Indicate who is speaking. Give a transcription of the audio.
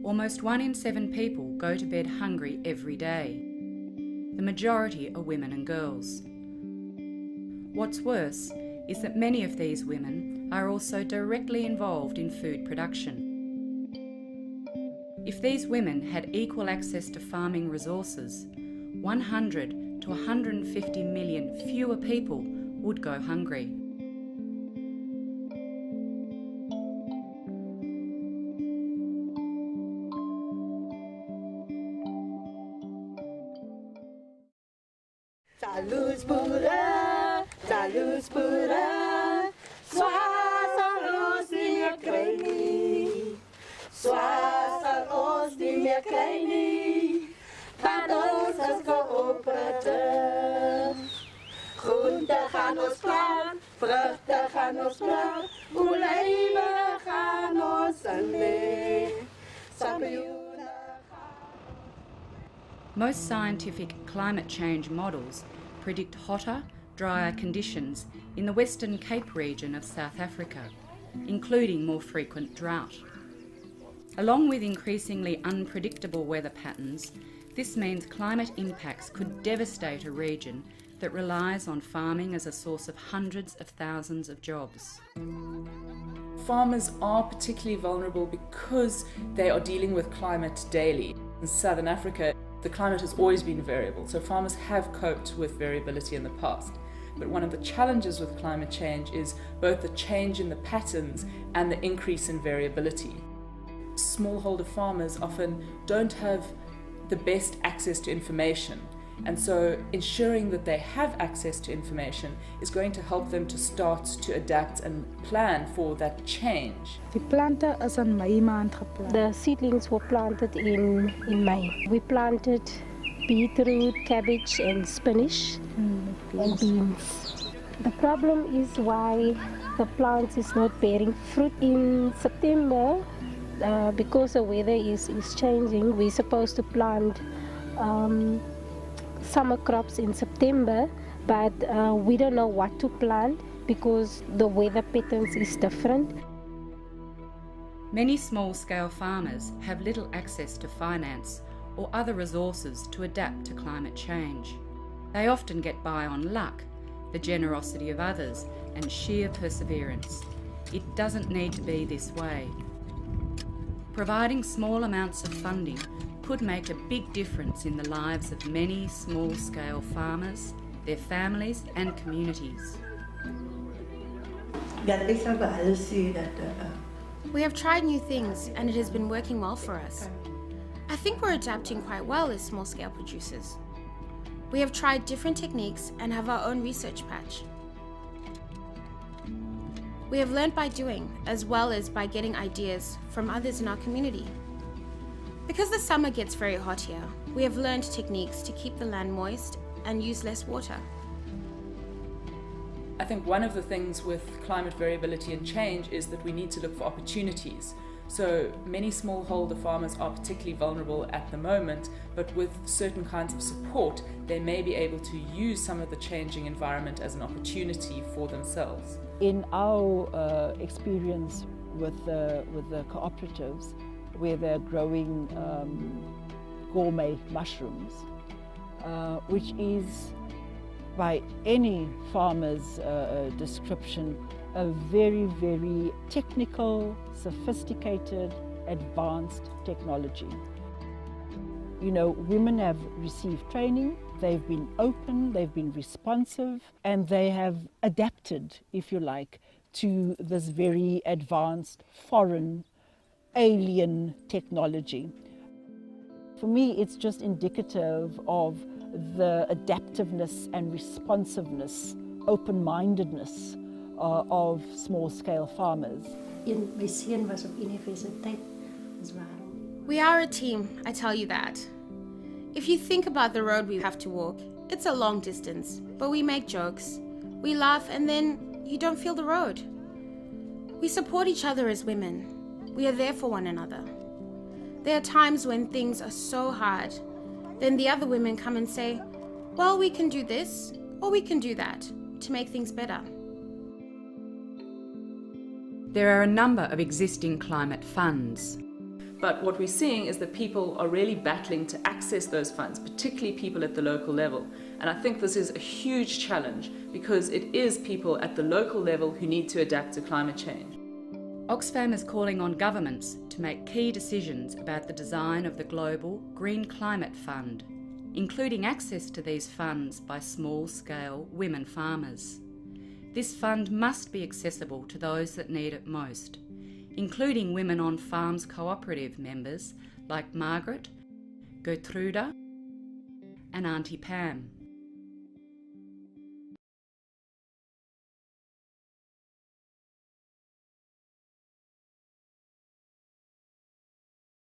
Speaker 1: Almost 1 in 7 people go to bed hungry every day. The majority are women and girls. What's worse is that many of these women are also directly involved in food production. If these women had equal access to farming resources, 100 to 150 million fewer people would go hungry.
Speaker 2: Salus pura, swasa di mia kleini, swasa di mia kleini, van ons as coöperateur. Groente gaan ons plant, vruchten gaan ons plant, olijven gaan ons aanleen.
Speaker 1: Most scientific climate change models predict hotter, drier conditions in the Western Cape region of South Africa, including more frequent drought. Along with increasingly unpredictable weather patterns, this means climate impacts could devastate a region that relies on farming as a source of hundreds of thousands of jobs.
Speaker 3: Farmers are particularly vulnerable because they are dealing with climate daily. In Southern Africa, the climate has always been variable, so farmers have coped with variability in the past. But one of the challenges with climate change is both the change in the patterns and the increase in variability. Smallholder farmers often don't have the best access to information, and so ensuring that they have access to information is going to help them to start to adapt and plan for that change.
Speaker 4: Die plante is in Mei maand geplant.
Speaker 5: The seedlings were planted in May. We planted beetroot, cabbage and spinach and beans. The problem is why the plant is not bearing fruit. In September, because the weather is changing, we're supposed to plant summer crops in September, but we don't know what to plant because the weather patterns is different.
Speaker 1: Many small-scale farmers have little access to finance or other resources to adapt to climate change. They often get by on luck, the generosity of others, and sheer perseverance. It doesn't need to be this way. Providing small amounts of funding could make a big difference in the lives of many small-scale farmers, their families and communities.
Speaker 6: We have tried new things and it has been working well for us. I think we're adapting quite well as small-scale producers. We have tried different techniques and have our own research patch. We have learned by doing, as well as by getting ideas from others in our community. Because the summer gets very hot here, we have learned techniques to keep the land moist and use less water.
Speaker 3: I think one of the things with climate variability and change is that we need to look for opportunities. So many smallholder farmers are particularly vulnerable at the moment, but with certain kinds of support, they may be able to use some of the changing environment as an opportunity for themselves.
Speaker 7: In our experience with the cooperatives, where they're growing gourmet mushrooms, which is by any farmer's description a very, very technical, sophisticated, advanced technology. You know, women have received training, they've been open, they've been responsive, and they have adapted, if you like, to this very advanced, foreign, alien technology. For me, it's just indicative of the adaptiveness and responsiveness, open-mindedness of small-scale farmers.
Speaker 6: We are a team, I tell you that. If you think about the road we have to walk, it's a long distance, but we make jokes, we laugh, and then you don't feel the road. We support each other as women. We are there for one another. There are times when things are so hard, then the other women come and say, well, we can do this, or we can do that, to make things better.
Speaker 1: There are a number of existing climate funds.
Speaker 3: But what we're seeing is that people are really battling to access those funds, particularly people at the local level. And I think this is a huge challenge because it is people at the local level who need to adapt to climate change.
Speaker 1: Oxfam is calling on governments to make key decisions about the design of the global Green Climate Fund, including access to these funds by small-scale women farmers. This fund must be accessible to those that need it most, including Women on Farms cooperative members like Margaret, Gertruda and Auntie Pam.